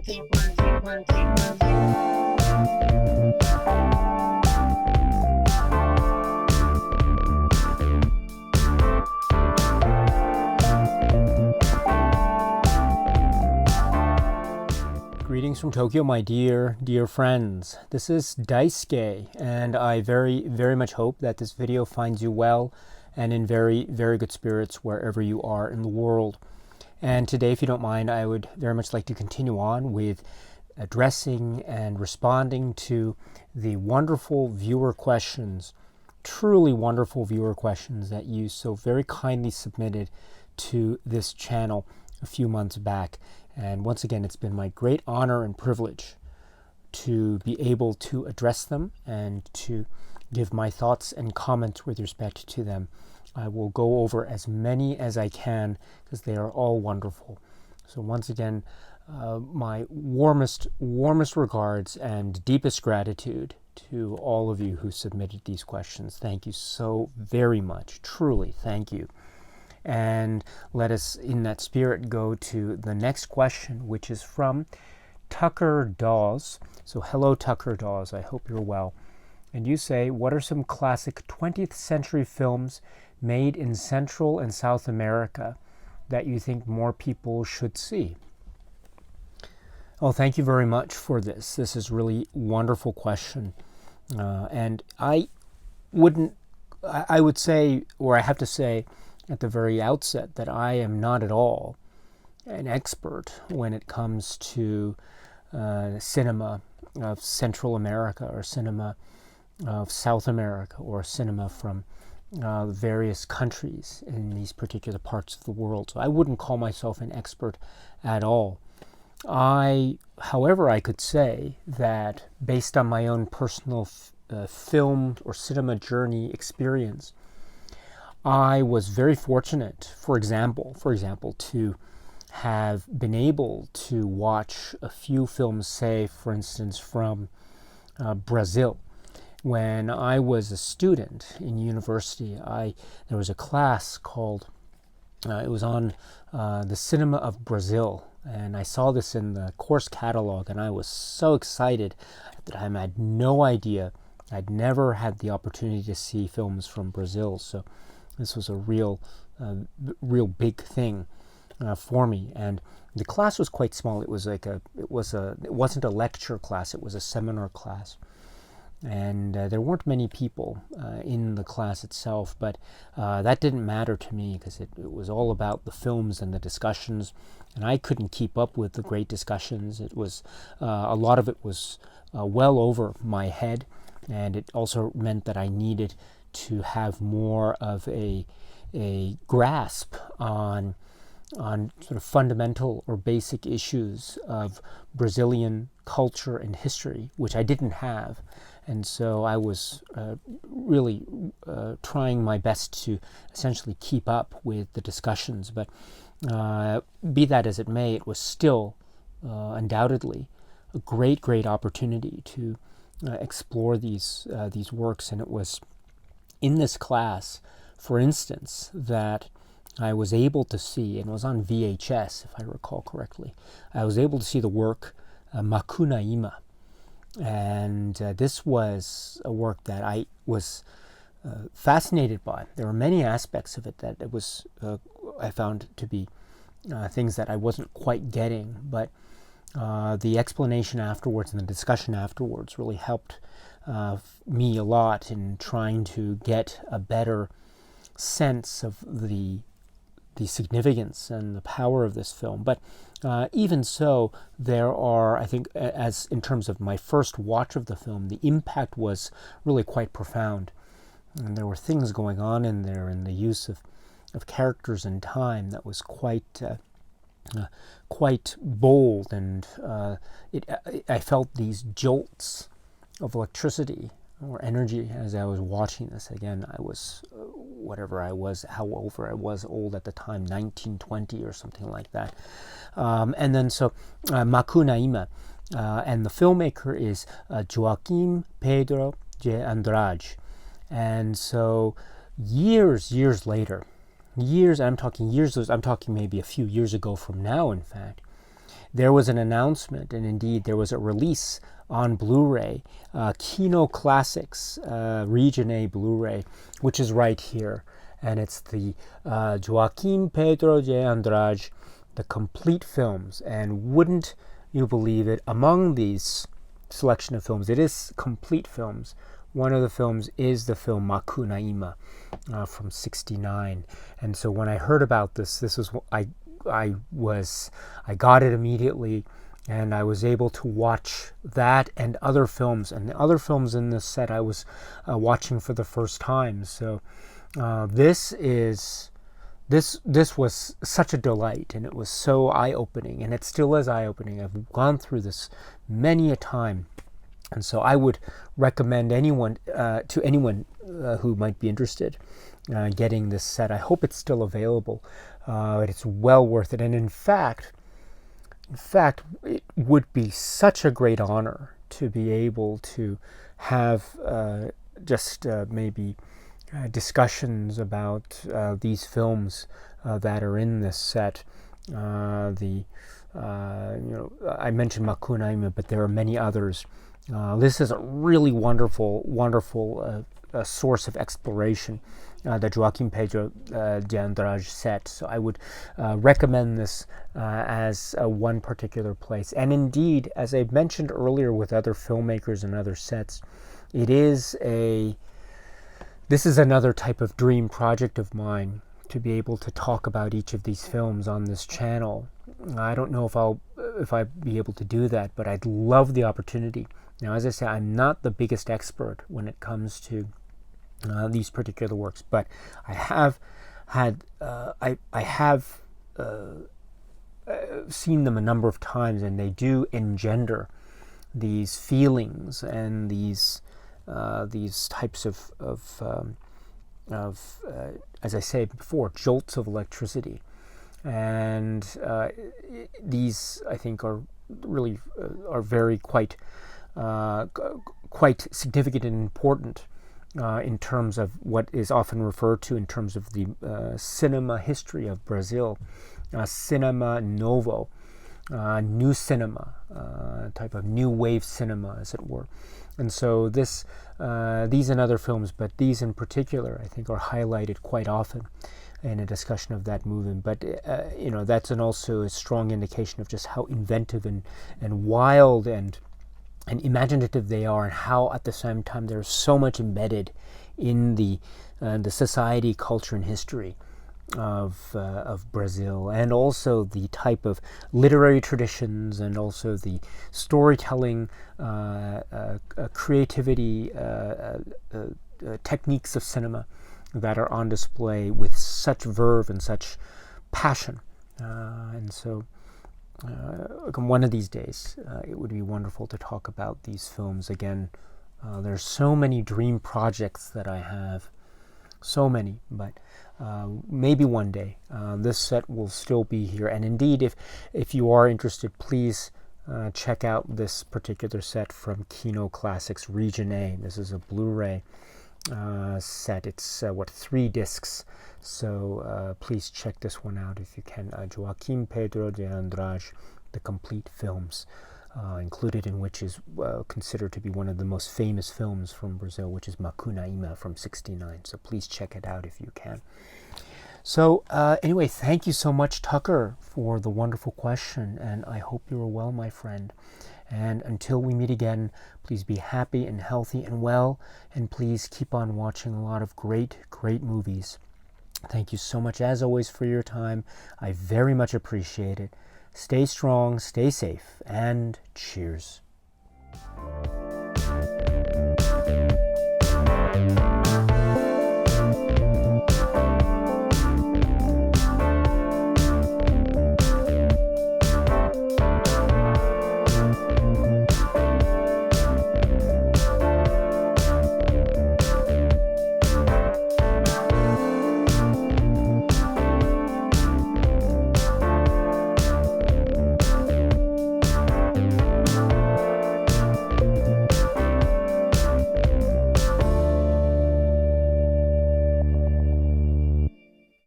Greetings from Tokyo, my dear friends. This is Daisuke, and I very much hope that this video finds you well and in very good spirits wherever you are in the world. And today, if you don't mind, I would very much like to continue on with addressing and responding to the wonderful viewer questions, truly wonderful viewer questions that you so very kindly submitted to this channel a few months back. And once again, it's been my great honor and privilege to be able to address them and to give my thoughts and comments with respect to them. I will go over as many as I can because they are all wonderful. So once again, my warmest regards and deepest gratitude to all of you who submitted these questions. Thank you so very much. Truly, thank you. And let us, in that spirit, go to the next question, which is from Tucker Dawes. So hello, Tucker Dawes. I hope you're well. And you say, what are some classic 20th century films made in Central and South America that you think more people should see? Oh, thank you very much for this. This is really a wonderful question. And I would say, or I have to say, at the very outset that I am not at all an expert when it comes to cinema of Central America or cinema of South America or cinema from various countries in these particular parts of the world. So I wouldn't call myself an expert at all. However, I could say that based on my own personal film or cinema journey experience, I was very fortunate, for example, to have been able to watch a few films, say, for instance, from Brazil. When I was a student in university, there was a class called, it was on the cinema of Brazil, and I saw this in the course catalog, and I was so excited at the time. I had no idea. I'd never had the opportunity to see films from Brazil, so this was a real big thing for me, and the class was quite small. It wasn't a lecture class. It was a seminar class, and there weren't many people in the class itself. But that didn't matter to me because it was all about the films and the discussions, and I couldn't keep up with the great discussions. It was a lot of it was well over my head, and it also meant that I needed to have more of a grasp on sort of fundamental or basic issues of Brazilian culture and history, which I didn't have. And so I was really trying my best to essentially keep up with the discussions. But be that as it may, it was still undoubtedly a great opportunity to explore these works. And it was in this class, for instance, that I was able to see, and it was on VHS, if I recall correctly, I was able to see the work Macunaíma. And this was a work that I was fascinated by. There were many aspects of it that I found to be things that I wasn't quite getting, but the explanation afterwards and the discussion afterwards really helped me a lot in trying to get a better sense of the significance and the power of this film. But even so, there are, I think, as in terms of my first watch of the film, the impact was really quite profound. And there were things going on in there in the use of characters and time that was quite bold, and I felt these jolts of electricity or energy as I was watching this. Again, I was however I was old at the time, 1920 or something like that. And then so Macunaíma, and the filmmaker is Joaquim Pedro de Andrade. And so years later, I'm talking maybe a few years ago from now, in fact, there was an announcement, and indeed there was a release on Blu-ray, Kino Classics Region A Blu-ray, which is right here. And it's the Joaquim Pedro de Andrade, the complete films. And wouldn't you believe it, among these selection of films, it is complete films. One of the films is the film Makunaima from '69. And so when I heard about this was I got it immediately, and I was able to watch that and other films. And the other films in this set I was watching for the first time. So this was such a delight, and it was so eye-opening, and it still is eye-opening. I've gone through this many a time, and so I would recommend anyone who might be interested getting this set. I hope it's still available. It's well worth it, and in fact, it would be such a great honor to be able to have maybe discussions about these films that are in this set. I mentioned Makunaima, but there are many others. This is a really wonderful source of exploration, the Joaquim Pedro de Andrade set. So I would recommend this as one particular place. And indeed, as I mentioned earlier with other filmmakers and other sets, this is another type of dream project of mine, to be able to talk about each of these films on this channel. I don't know if I'll be able to do that, but I'd love the opportunity. Now, as I say, I'm not the biggest expert when it comes to these particular works, but I have seen them a number of times, and they do engender these feelings and these types of as I said before, jolts of electricity. And these, I think, are really very quite significant and important in terms of what is often referred to in terms of the cinema history of Brazil, cinema novo, new cinema, type of new wave cinema, as it were. And so these and other films, but these in particular, I think, are highlighted quite often in a discussion of that movement. But that's also a strong indication of just how inventive and wild and imaginative they are, and how at the same time there's so much embedded in the society, culture, and history of Brazil, and also the type of literary traditions, and also the storytelling, creativity, techniques of cinema that are on display with such verve and such passion. And so one of these days it would be wonderful to talk about these films again. There's so many dream projects that I have, so many, but maybe one day this set will still be here. And indeed, if you are interested, please check out this particular set from Kino Classics Region A. This is a Blu-ray set. It's 3 discs, so please check this one out if you can. Joaquim Pedro de Andrade, the complete films, included in which is considered to be one of the most famous films from Brazil, which is Makunaima from '69. So please check it out if you can. So anyway, thank you so much, Tucker, for the wonderful question, and I hope you are well, my friend. And until we meet again, please be happy and healthy and well, and please keep on watching a lot of great movies. Thank you so much, as always, for your time. I very much appreciate it. Stay strong, stay safe, and cheers.